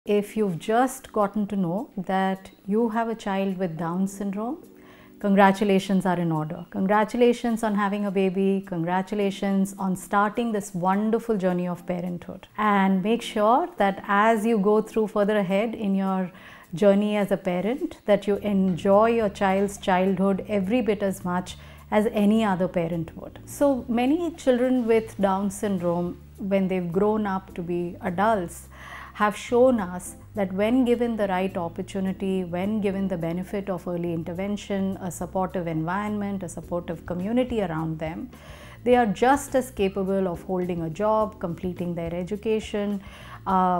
If you've just gotten to know that you have a child with Down syndrome, congratulations are in order. Congratulations on having a baby. Congratulations on starting this wonderful journey of parenthood. And make sure that as you go through further ahead in your journey as a parent, that you enjoy your child's childhood every bit as much as any other parent would. So many children with Down syndrome, when they've grown up to be adults, have shown us that when given the right opportunity, when given the benefit of early intervention, a supportive environment, a supportive community around them, they are just as capable of holding a job, completing their education,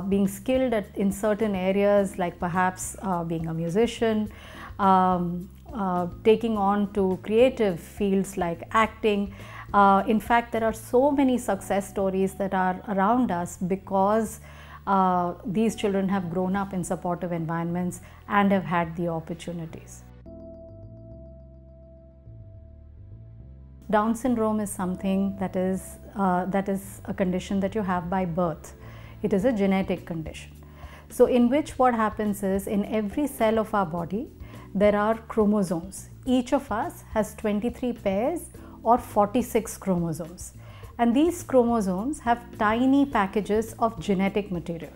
being skilled in certain areas like perhaps being a musician, taking on to creative fields like acting. In fact, there are so many success stories that are around us because these children have grown up in supportive environments and have had the opportunities. Down syndrome is something that is a condition that you have by birth. It is a genetic condition. So in which what happens is, in every cell of our body, there are chromosomes. Each of us has 23 pairs or 46 chromosomes. And these chromosomes have tiny packages of genetic material.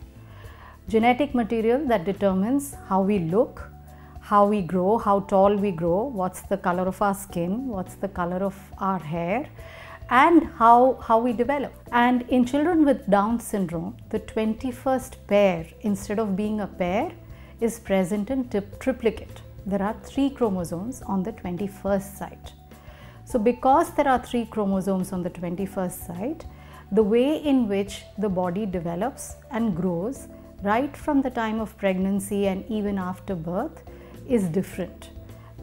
Genetic material that determines how we look, how we grow, how tall we grow, what's the color of our skin, what's the color of our hair, and how we develop. And in children with Down syndrome, the 21st pair, instead of being a pair, is present in triplicate. There are 3 chromosomes on the 21st site. So because there are 3 chromosomes on the 21st site, the way in which the body develops and grows right from the time of pregnancy and even after birth is different.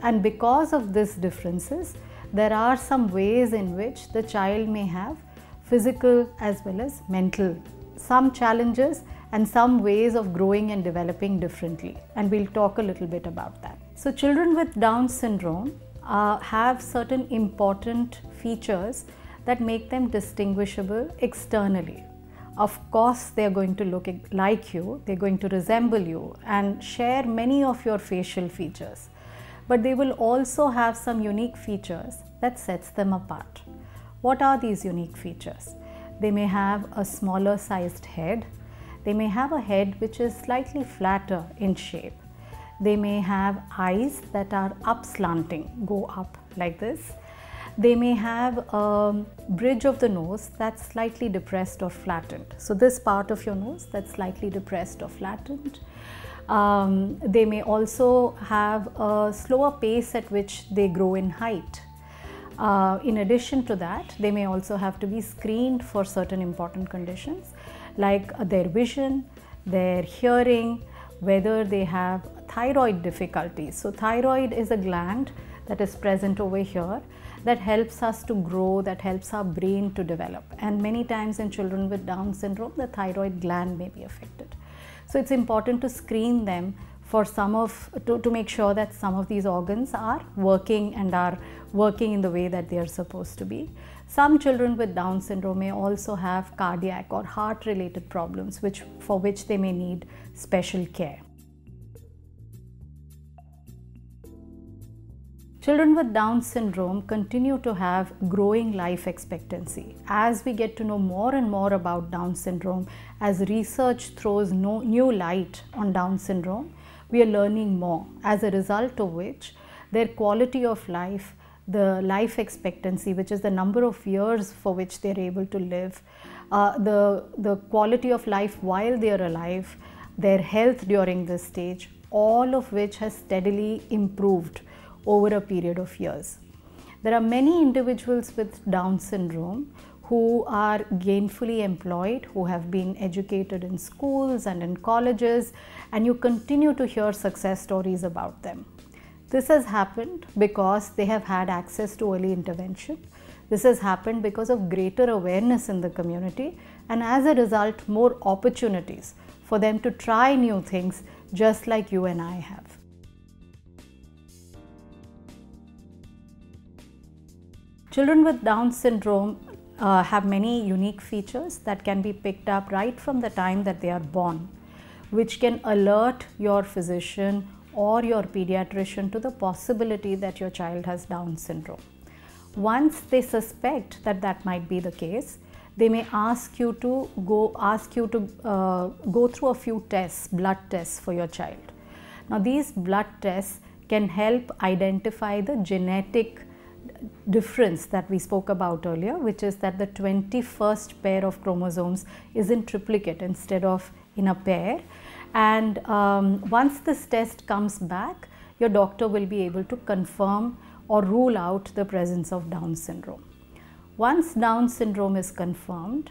And because of these differences, there are some ways in which the child may have physical as well as mental, some challenges and some ways of growing and developing differently. And we'll talk a little bit about that. So children with Down syndrome have certain important features that make them distinguishable externally. Of course, they are going to look like you, they're going to resemble you and share many of your facial features. But they will also have some unique features that sets them apart. What are these unique features? They may have a smaller sized head. They may have a head which is slightly flatter in shape. They may have eyes that are up slanting, go up like this. They may have a bridge of the nose that's slightly depressed or flattened. So this part of your nose that's slightly depressed or flattened. They may also have a slower pace at which they grow in height. In addition to that, they may also have to be screened for certain important conditions like their vision, their hearing, whether they have thyroid difficulties. So thyroid is a gland that is present over here that helps us to grow, that helps our brain to develop. And many times in children with Down syndrome, the thyroid gland may be affected. So it's important to screen them for to make sure that some of these organs are working and are working in the way that they are supposed to be. Some children with Down syndrome may also have cardiac or heart related problems for which they may need special care. Children with Down syndrome continue to have growing life expectancy. As we get to know more and more about Down syndrome, as research throws new light on Down syndrome, we are learning more, as a result of which their quality of life, the life expectancy, which is the number of years for which they are able to live, the quality of life while they are alive, their health during this stage, all of which has steadily improved over a period of years. There are many individuals with Down syndrome who are gainfully employed, who have been educated in schools and in colleges, and you continue to hear success stories about them. This has happened because they have had access to early intervention. This has happened because of greater awareness in the community, and as a result, more opportunities for them to try new things just like you and I have. Children with Down syndrome have many unique features that can be picked up right from the time that they are born. which can alert your physician or your pediatrician to the possibility that your child has Down syndrome. Once they suspect that that might be the case, they may ask you to go through a few tests, blood tests for your child. Now these blood tests can help identify the genetic difference that we spoke about earlier, which is that the 21st pair of chromosomes is in triplicate instead of in a pair. And once this test comes back, your doctor will be able to confirm or rule out the presence of Down syndrome. Once Down syndrome is confirmed,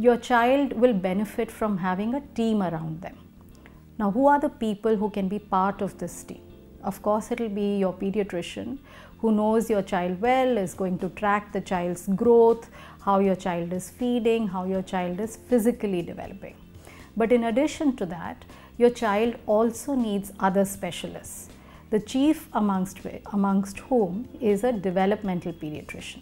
your child will benefit from having a team around them. Now, who are the people who can be part of this team? Of course, it will be your pediatrician who knows your child well, is going to track the child's growth, how your child is feeding, how your child is physically developing. But in addition to that, your child also needs other specialists, the chief amongst whom is a developmental pediatrician.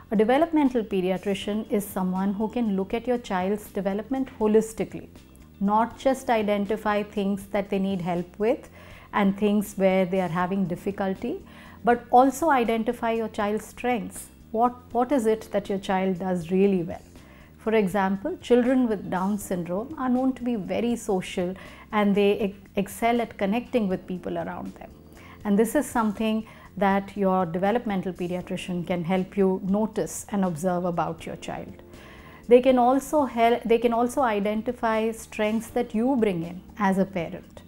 A developmental pediatrician is someone who can look at your child's development holistically, not just identify things that they need help with and things where they are having difficulty, but also identify your child's strengths. What is it that your child does really well? For example, children with Down syndrome are known to be very social and they excel at connecting with people around them. And this is something that your developmental pediatrician can help you notice and observe about your child. They can also identify strengths that you bring in as a parent.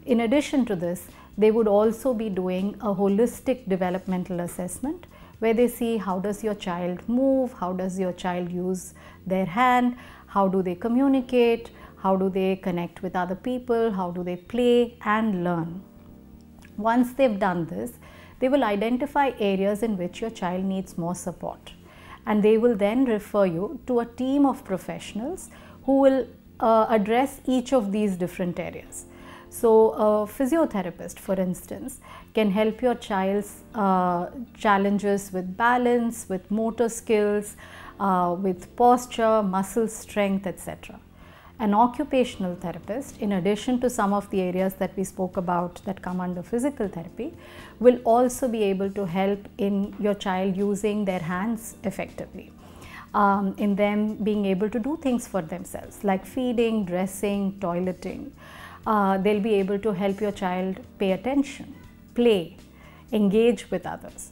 In addition to this, they would also be doing a holistic developmental assessment where they see how does your child move, how does your child use their hand, how do they communicate, how do they connect with other people, how do they play and learn. Once they've done this, they will identify areas in which your child needs more support, and they will then refer you to a team of professionals who will address each of these different areas. So a physiotherapist, for instance, can help your child's challenges with balance, with motor skills, with posture, muscle strength, etc. An occupational therapist, in addition to some of the areas that we spoke about that come under physical therapy, will also be able to help in your child using their hands effectively, in them being able to do things for themselves like feeding, dressing, toileting. They'll be able to help your child pay attention, play, engage with others.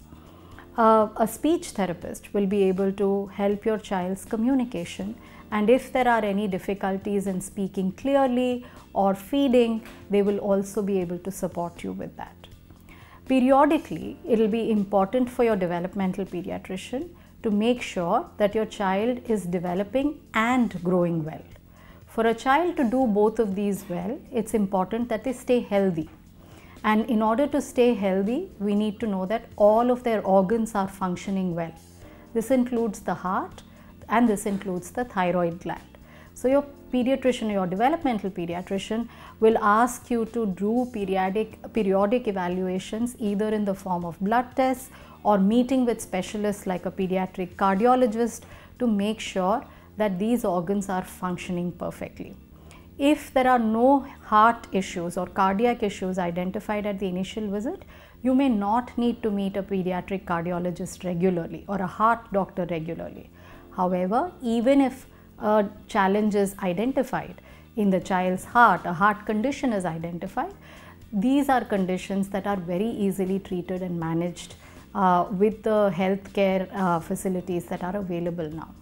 A speech therapist will be able to help your child's communication, and if there are any difficulties in speaking clearly or feeding, they will also be able to support you with that. Periodically, it will be important for your developmental pediatrician to make sure that your child is developing and growing well. For a child to do both of these well, it's important that they stay healthy. And in order to stay healthy, we need to know that all of their organs are functioning well. This includes the heart and this includes the thyroid gland. So your pediatrician, your developmental pediatrician, will ask you to do periodic evaluations either in the form of blood tests or meeting with specialists like a pediatric cardiologist to make sure that these organs are functioning perfectly. If there are no heart issues or cardiac issues identified at the initial visit, you may not need to meet a pediatric cardiologist regularly or a heart doctor regularly. However, even if a challenge is identified in the child's heart, a heart condition is identified, these are conditions that are very easily treated and managed with the healthcare facilities that are available now.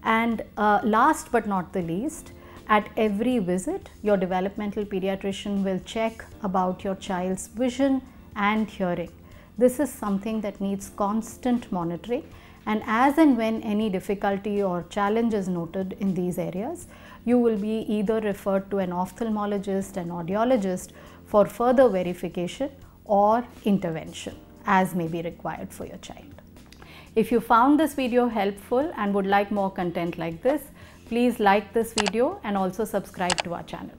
And last but not the least, at every visit, your developmental pediatrician will check about your child's vision and hearing. This is something that needs constant monitoring, and as and when any difficulty or challenge is noted in these areas, you will be either referred to an ophthalmologist, an audiologist for further verification or intervention as may be required for your child. If you found this video helpful and would like more content like this, please like this video and also subscribe to our channel.